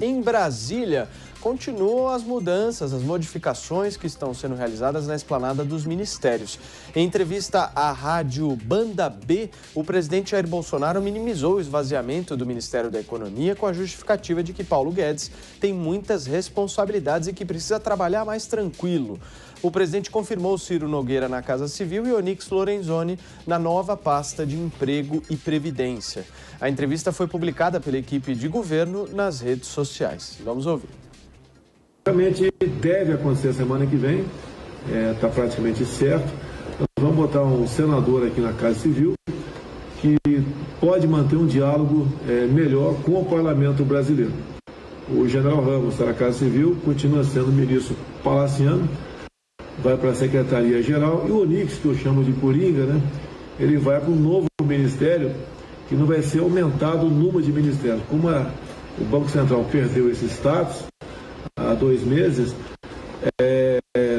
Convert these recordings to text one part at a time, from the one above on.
Em Brasília, continuam as mudanças, as modificações que estão sendo realizadas na esplanada dos ministérios. Em entrevista à rádio Banda B, o presidente Jair Bolsonaro minimizou o esvaziamento do Ministério da Economia com a justificativa de que Paulo Guedes tem muitas responsabilidades e que precisa trabalhar mais tranquilo. O presidente confirmou Ciro Nogueira na Casa Civil e Onyx Lorenzoni na nova pasta de Emprego e Previdência. A entrevista foi publicada pela equipe de governo nas redes sociais. Vamos ouvir. Realmente deve acontecer semana que vem, está praticamente certo. Nós vamos botar um senador aqui na Casa Civil que pode manter um diálogo melhor com o parlamento brasileiro. O general Ramos está na Casa Civil, continua sendo ministro palaciano, vai para a Secretaria-Geral, e o Onyx, que eu chamo de Coringa, né, ele vai para um novo ministério que não vai ser aumentado o número de ministérios. Como o Banco Central perdeu esse status há 2 meses,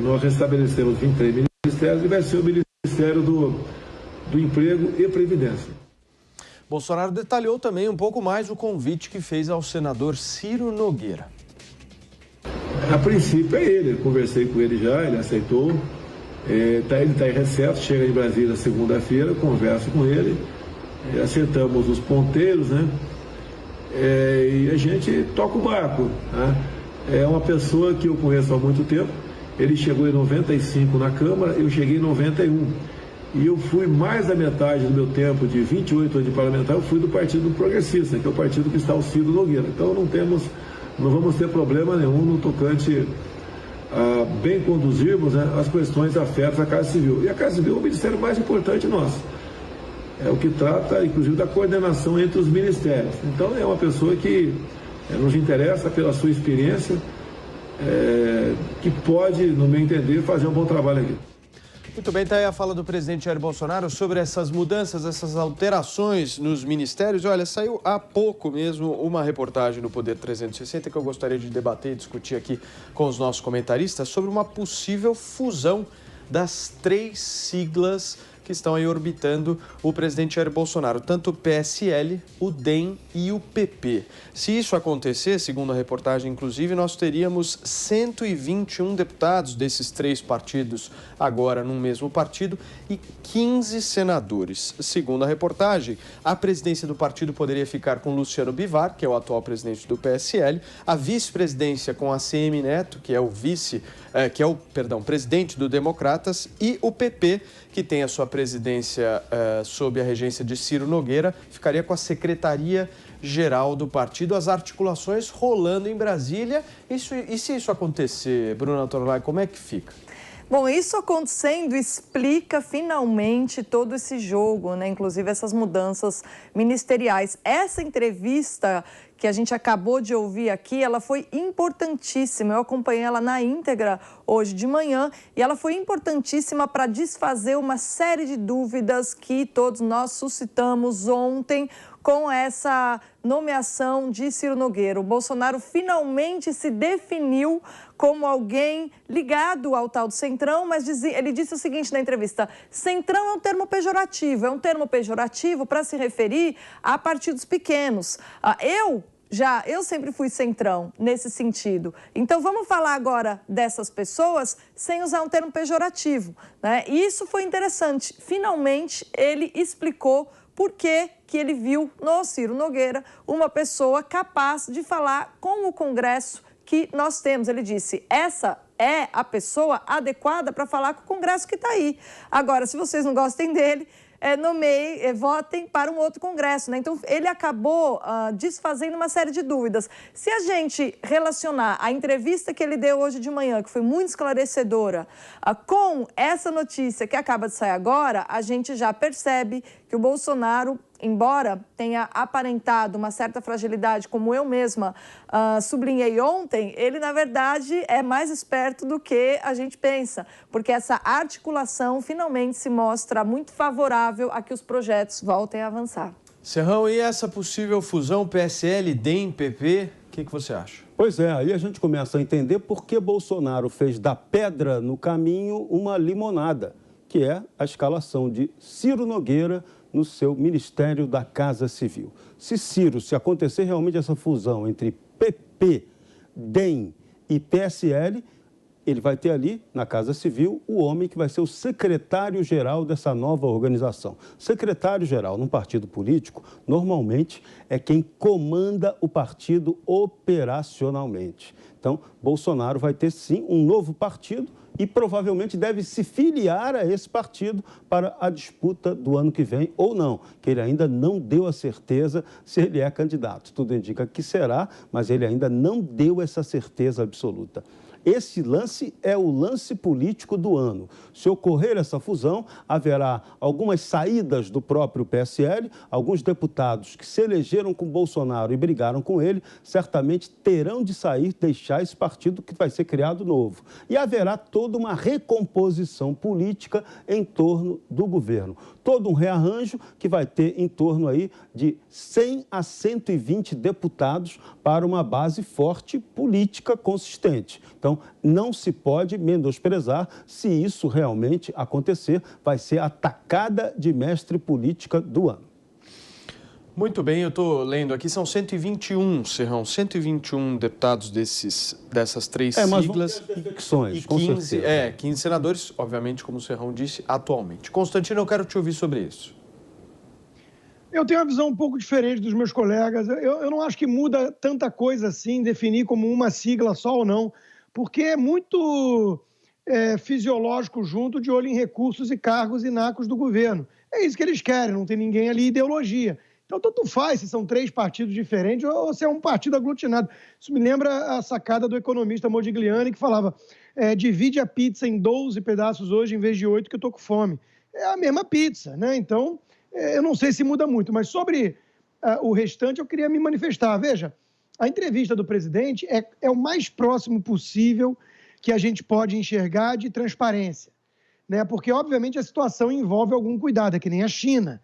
nós restabelecemos 23 ministérios e vai ser o Ministério do Emprego e Previdência. Bolsonaro detalhou também um pouco mais o convite que fez ao senador Ciro Nogueira. A princípio é ele, eu conversei com ele já, ele aceitou, ele está em recesso, chega em Brasília segunda-feira, converso com ele, acertamos os ponteiros, né? E a gente toca o barco, né? É uma pessoa que eu conheço há muito tempo, ele chegou em 95 na Câmara, eu cheguei em 91. E eu fui mais da metade do meu tempo, de 28 anos de parlamentar, eu fui do Partido Progressista, que é o partido que está o Ciro Nogueira. Então não vamos ter problema nenhum no tocante a bem conduzirmos, né, as questões afetas à Casa Civil. E a Casa Civil é o ministério mais importante nosso. É o que trata, inclusive, da coordenação entre os ministérios. Então é uma pessoa que nos interessa pela sua experiência, que pode, no meu entender, fazer um bom trabalho aqui. Muito bem, está aí a fala do presidente Jair Bolsonaro sobre essas mudanças, essas alterações nos ministérios. Olha, saiu há pouco mesmo uma reportagem no Poder 360 que eu gostaria de debater e discutir aqui com os nossos comentaristas sobre uma possível fusão das 3 siglas que estão aí orbitando o presidente Jair Bolsonaro, tanto o PSL, o DEM e o PP. Se isso acontecer, segundo a reportagem, inclusive, nós teríamos 121 deputados desses 3 partidos agora num mesmo partido e 15 senadores. Segundo a reportagem, a presidência do partido poderia ficar com Luciano Bivar, que é o atual presidente do PSL, a vice-presidência com ACM Neto, que é o presidente do Democratas, e o PP, que tem a sua presidência sob a regência de Ciro Nogueira, ficaria com a Secretaria-Geral do partido, as articulações rolando em Brasília. E se isso acontecer, Bruna Torlai, como é que fica? Bom, isso acontecendo explica finalmente todo esse jogo, né? Inclusive essas mudanças ministeriais. Essa entrevista que a gente acabou de ouvir aqui, ela foi importantíssima. Eu acompanhei ela na íntegra hoje de manhã e ela foi importantíssima para desfazer uma série de dúvidas que todos nós suscitamos ontem com essa nomeação de Ciro Nogueira. O Bolsonaro finalmente se definiu como alguém ligado ao tal do Centrão, mas ele disse o seguinte na entrevista: Centrão é um termo pejorativo para se referir a partidos pequenos. Eu sempre fui centrão nesse sentido. Então, vamos falar agora dessas pessoas sem usar um termo pejorativo, né? E isso foi interessante. Finalmente, ele explicou por que ele viu no Ciro Nogueira uma pessoa capaz de falar com o Congresso que nós temos. Ele disse, essa é a pessoa adequada para falar com o Congresso que está aí. Agora, se vocês não gostem dele, votem para um outro Congresso, né? Então, ele acabou desfazendo uma série de dúvidas. Se a gente relacionar a entrevista que ele deu hoje de manhã, que foi muito esclarecedora, com essa notícia que acaba de sair agora, a gente já percebe que o Bolsonaro, embora tenha aparentado uma certa fragilidade, como eu mesma sublinhei ontem, ele, na verdade, é mais esperto do que a gente pensa, porque essa articulação finalmente se mostra muito favorável a que os projetos voltem a avançar. Serrão, e essa possível fusão PSL, DEM, PP, o que você acha? Pois é, aí a gente começa a entender por que Bolsonaro fez da pedra no caminho uma limonada, que é a escalação de Ciro Nogueira no seu Ministério da Casa Civil. Se acontecer realmente essa fusão entre PP, DEM e PSL, ele vai ter ali, na Casa Civil, o homem que vai ser o secretário-geral dessa nova organização. Secretário-geral num partido político, normalmente, é quem comanda o partido operacionalmente. Então, Bolsonaro vai ter, sim, um novo partido e provavelmente deve se filiar a esse partido para a disputa do ano que vem ou não, que ele ainda não deu a certeza se ele é candidato. Tudo indica que será, mas ele ainda não deu essa certeza absoluta. Esse lance é o lance político do ano. Se ocorrer essa fusão, haverá algumas saídas do próprio PSL, alguns deputados que se elegeram com Bolsonaro e brigaram com ele, certamente terão de sair, deixar esse partido que vai ser criado novo. E haverá toda uma recomposição política em torno do governo. Todo um rearranjo que vai ter em torno aí de 100 a 120 deputados para uma base forte política consistente. Então, não se pode menosprezar. Se isso realmente acontecer, vai ser a tacada de mestre política do ano. Muito bem, eu estou lendo aqui, são 121, Serrão, 121 deputados dessas três siglas defecções, e 15 senadores, obviamente, como o Serrão disse, atualmente. Constantino, eu quero te ouvir sobre isso. Eu tenho uma visão um pouco diferente dos meus colegas. Eu não acho que muda tanta coisa assim, definir como uma sigla só ou não, porque é muito fisiológico junto, de olho em recursos e cargos e nacos do governo. É isso que eles querem, não tem ninguém ali ideologia. Então, tanto faz se são 3 partidos diferentes ou se é um partido aglutinado. Isso me lembra a sacada do economista Modigliani, que falava, divide a pizza em 12 pedaços hoje em vez de 8, que eu estou com fome. É a mesma pizza, né? Então, eu não sei se muda muito, mas sobre o restante eu queria me manifestar. Veja, a entrevista do presidente é o mais próximo possível que a gente pode enxergar de transparência, né? Porque, obviamente, a situação envolve algum cuidado, é que nem a China.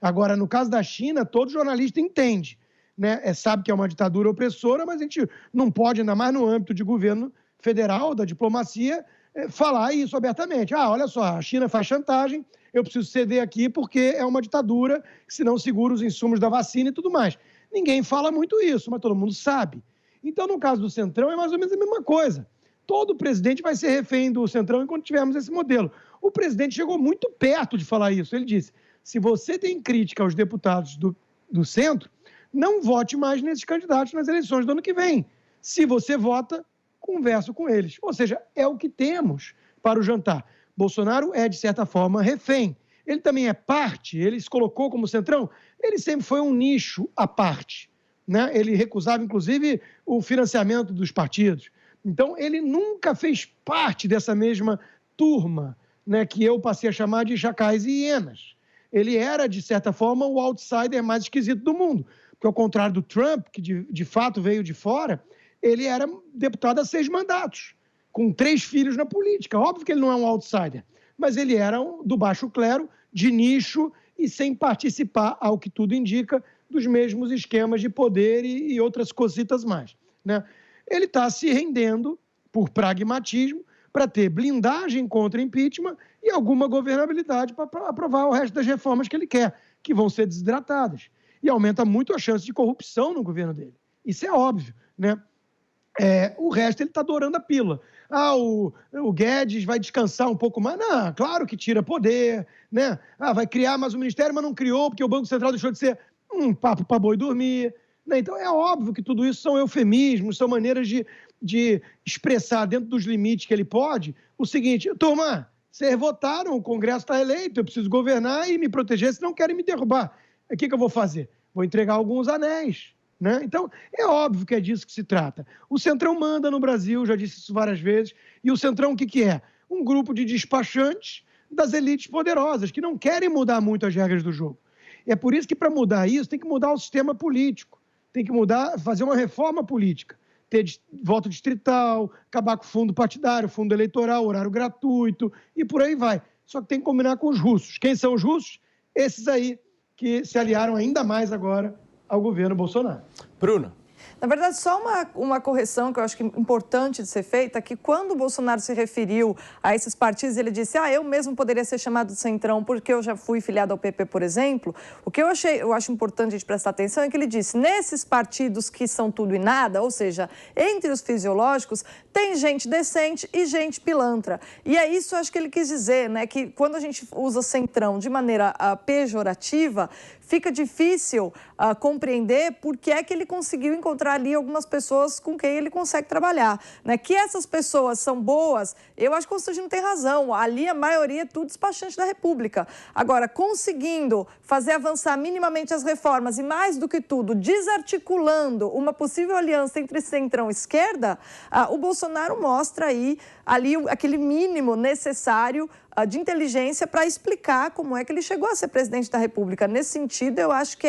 Agora, no caso da China, todo jornalista entende, né? Sabe que é uma ditadura opressora, mas a gente não pode, ainda mais no âmbito de governo federal, da diplomacia, falar isso abertamente. Olha só, a China faz chantagem, eu preciso ceder aqui porque é uma ditadura, se não segura os insumos da vacina e tudo mais. Ninguém fala muito isso, mas todo mundo sabe. Então, no caso do Centrão, é mais ou menos a mesma coisa. Todo presidente vai ser refém do Centrão enquanto tivermos esse modelo. O presidente chegou muito perto de falar isso. Ele disse, se você tem crítica aos deputados do centro, não vote mais nesses candidatos nas eleições do ano que vem. Se você vota, converso com eles. Ou seja, é o que temos para o jantar. Bolsonaro é, de certa forma, refém. Ele também é parte, ele se colocou como Centrão, ele sempre foi um nicho à parte, né? Ele recusava, inclusive, o financiamento dos partidos. Então, ele nunca fez parte dessa mesma turma, né, que eu passei a chamar de chacais e hienas. Ele era, de certa forma, o outsider mais esquisito do mundo. Porque, ao contrário do Trump, que de fato veio de fora, ele era deputado a 6 mandatos, com 3 filhos na política. Óbvio que ele não é um outsider, mas ele era do baixo clero, de nicho e sem participar, ao que tudo indica, dos mesmos esquemas de poder e outras cositas mais, né? Ele está se rendendo, por pragmatismo, para ter blindagem contra impeachment e alguma governabilidade para aprovar o resto das reformas que ele quer, que vão ser desidratadas. E aumenta muito a chance de corrupção no governo dele. Isso é óbvio, né? O resto ele está dourando a pílula. O Guedes vai descansar um pouco mais. Não, claro que tira poder, né? Vai criar mais um ministério, mas não criou porque o Banco Central deixou de ser um papo para boi dormir. Né? Então, é óbvio que tudo isso são eufemismos, são maneiras de expressar dentro dos limites que ele pode o seguinte, turma, vocês votaram, o Congresso está eleito, eu preciso governar e me proteger, senão querem me derrubar. O que eu vou fazer? Vou entregar alguns anéis. Né? Então, é óbvio que é disso que se trata. O Centrão manda no Brasil, já disse isso várias vezes, e o Centrão o que é? Um grupo de despachantes das elites poderosas, que não querem mudar muito as regras do jogo. E é por isso que, para mudar isso, tem que mudar o sistema político, tem que mudar, fazer uma reforma política, ter voto distrital, acabar com o fundo partidário, fundo eleitoral, horário gratuito, e por aí vai. Só que tem que combinar com os russos. Quem são os russos? Esses aí que se aliaram ainda mais agora ao governo Bolsonaro. Bruna. Na verdade, só uma correção que eu acho que é importante de ser feita, que quando o Bolsonaro se referiu a esses partidos, ele disse, eu mesmo poderia ser chamado de centrão porque eu já fui filiado ao PP, por exemplo. O que eu acho importante a gente prestar atenção é que ele disse, nesses partidos que são tudo e nada, ou seja, entre os fisiológicos, tem gente decente e gente pilantra. E é isso, eu acho que ele quis dizer, né, que quando a gente usa centrão de maneira pejorativa, fica difícil compreender por que é que ele conseguiu encontrar ali algumas pessoas com quem ele consegue trabalhar. Né? Que essas pessoas são boas, eu acho que o Constantino tem razão. Ali a maioria é tudo despachante da República. Agora, conseguindo fazer avançar minimamente as reformas e, mais do que tudo, desarticulando uma possível aliança entre centrão e esquerda, o Bolsonaro mostra aí ali aquele mínimo necessário de inteligência para explicar como é que ele chegou a ser presidente da República. Nesse sentido, eu acho que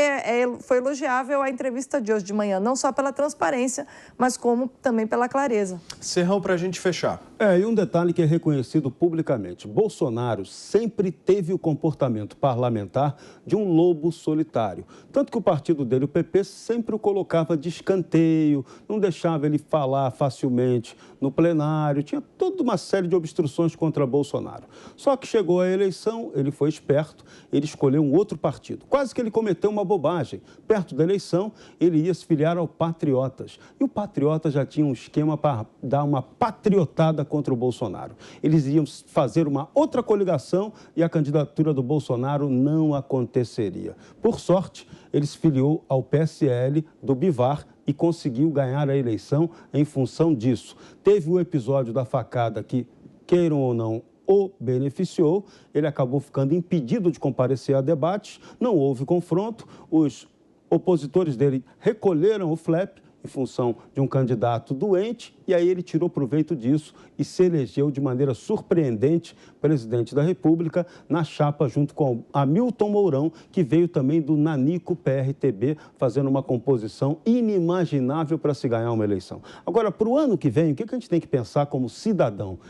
foi elogiável a entrevista de hoje de manhã, não só pela transparência, mas como também pela clareza. Serrão, para a gente fechar. E um detalhe que é reconhecido publicamente. Bolsonaro sempre teve o comportamento parlamentar de um lobo solitário. Tanto que o partido dele, o PP, sempre o colocava de escanteio, não deixava ele falar facilmente no plenário, tinha toda uma série de obstruções contra Bolsonaro. Só que chegou a eleição, ele foi esperto, ele escolheu um outro partido. Quase que ele cometeu uma bobagem. Perto da eleição, ele ia se filiar ao Patriotas. E o Patriotas já tinha um esquema para dar uma patriotada contra o Bolsonaro. Eles iam fazer uma outra coligação e a candidatura do Bolsonaro não aconteceria. Por sorte, ele se filiou ao PSL do Bivar e conseguiu ganhar a eleição em função disso. Teve o episódio da facada que, queiram ou não, o beneficiou, ele acabou ficando impedido de comparecer a debates, não houve confronto, os opositores dele recolheram o flap em função de um candidato doente e aí ele tirou proveito disso e se elegeu de maneira surpreendente presidente da República na chapa junto com Hamilton Mourão, que veio também do Nanico PRTB, fazendo uma composição inimaginável para se ganhar uma eleição. Agora, para o ano que vem, o que a gente tem que pensar como cidadão?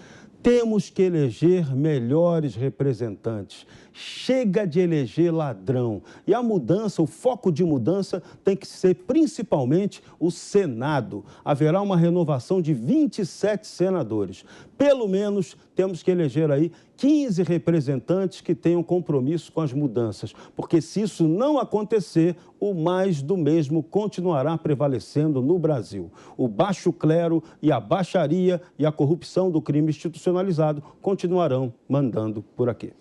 Temos que eleger melhores representantes. Chega de eleger ladrão. E a mudança, o foco de mudança tem que ser principalmente o Senado. Haverá uma renovação de 27 senadores. Pelo menos temos que eleger aí 15 representantes que tenham compromisso com as mudanças. Porque se isso não acontecer, o mais do mesmo continuará prevalecendo no Brasil. O baixo clero e a baixaria e a corrupção do crime institucionalizado continuarão mandando por aqui.